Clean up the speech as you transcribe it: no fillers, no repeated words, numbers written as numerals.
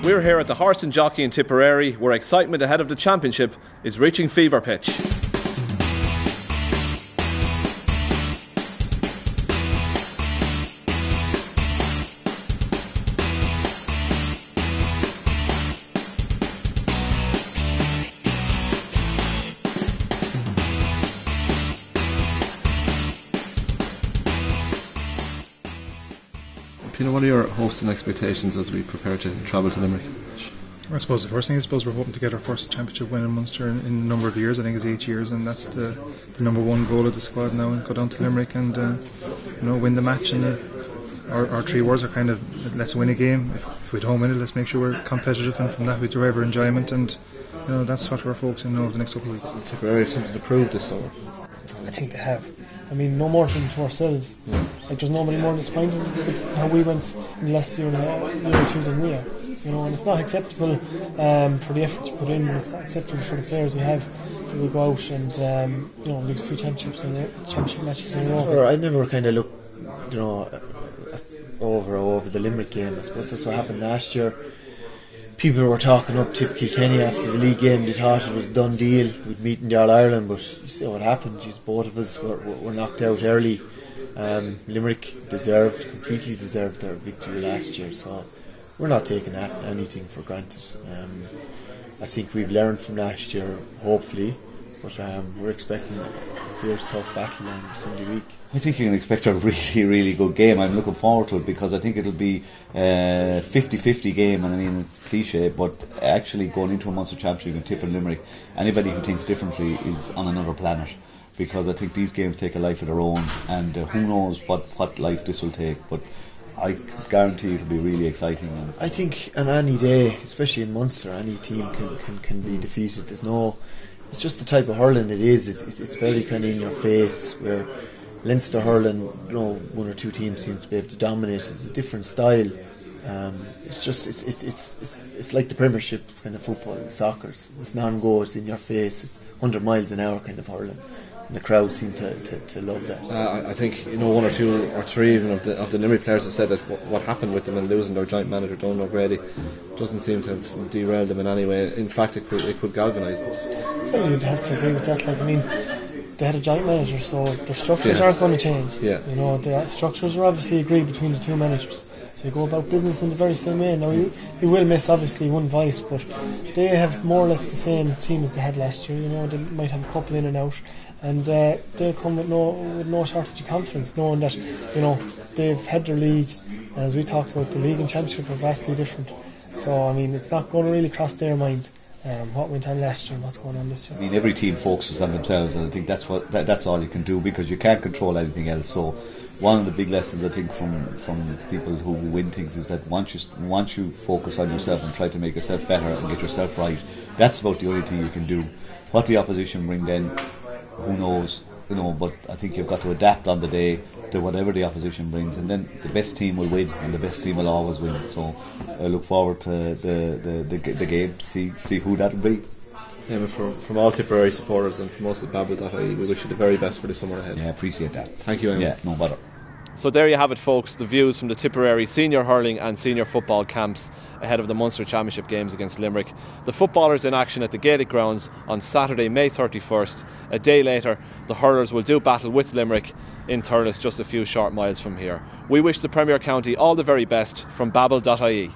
We're here at the Horse and Jockey in Tipperary, where excitement ahead of the championship is reaching fever pitch. Peter, what are your hopes and expectations as we prepare to travel to Limerick? I suppose the first thing we're hoping to get our first championship win in Munster in a number of years. I think it's 8 years, and that's the number one goal of the squad now. And go down to Limerick and win the match. And our three words are kind of let's win a game. If we don't win it, let's make sure we're competitive, and from that we derive our enjoyment. And that's what we're focusing on over the next couple of weeks. Tipperary have something to prove this summer. I think they have. I mean, no more than to ourselves. Yeah. Like, there's nobody more disappointed with how we went in the last year or two than we are. And it's not acceptable for the effort you put in. It's not acceptable for the players we have. We go out and lose two championship matches in a row. I never kind of looked, over the Limerick game. I suppose that's what happened last year. People were talking up Tip Kilkenny after the league game. They thought it was a done deal. We'd meet in the All-Ireland, but you see what happened. Both of us were knocked out early. Limerick completely deserved their victory last year, so we're not taking anything for granted. I think we've learned from last year, hopefully, but we're expecting a fierce, tough battle on Sunday week. I think you can expect a really, really good game. I'm looking forward to it because I think it'll be a 50-50 game, and I mean it's cliche, but actually going into a Munster Championship in Tip and Limerick, anybody who thinks differently is on another planet, because I think these games take a life of their own, and who knows what life this will take, but I guarantee it'll be really exciting. And I think on any day, especially in Munster, any team can be defeated. It's just the type of hurling it is. It's very kind of in your face, where Leinster hurling, one or two teams seem to be able to dominate. It's a different style. It's like the Premiership kind of football, soccer. It's non-go. It's in your face. It's 100 miles an hour kind of hurling. And the crowd seem to love that. I think one or two or three even of the Limerick players have said that what happened with them in losing their joint manager Donal O'Grady doesn't seem to have derailed them in any way. In fact, it could galvanise them. Well, you'd have to agree with that. They had a joint manager, so their structures aren't going to change. Yeah. The structures are obviously agreed between the two managers. So they go about business in the very same way. Now, you will miss, obviously, one vice, but they have more or less the same team as they had last year. They might have a couple in and out, and they'll come with no shortage of confidence, knowing that they've had their league, and as we talked about, the league and championship are vastly different. So I mean, it's not going to really cross their mind what went on last year and what's going on this year. I mean, every team focuses on themselves, and I think that's all you can do, because you can't control anything else. So one of the big lessons I think from people who win things is that once you focus on yourself and try to make yourself better and get yourself right, that's about the only thing you can do. What the opposition bring then, who knows, but I think you've got to adapt on the day to whatever the opposition brings, and then the best team will win, and the best team will always win. So I look forward to the game to see who that will be. Yeah, but from all Tipperary supporters and from us at Babble.ie, we wish you the very best for the summer ahead. Yeah, appreciate that. Thank you, Emma. Yeah, no bother. So there you have it, folks, the views from the Tipperary senior hurling and senior football camps ahead of the Munster Championship games against Limerick. The footballers in action at the Gaelic grounds on Saturday, May 31st. A day later, the hurlers will do battle with Limerick in Thurles, just a few short miles from here. We wish the Premier County all the very best from Babble.ie.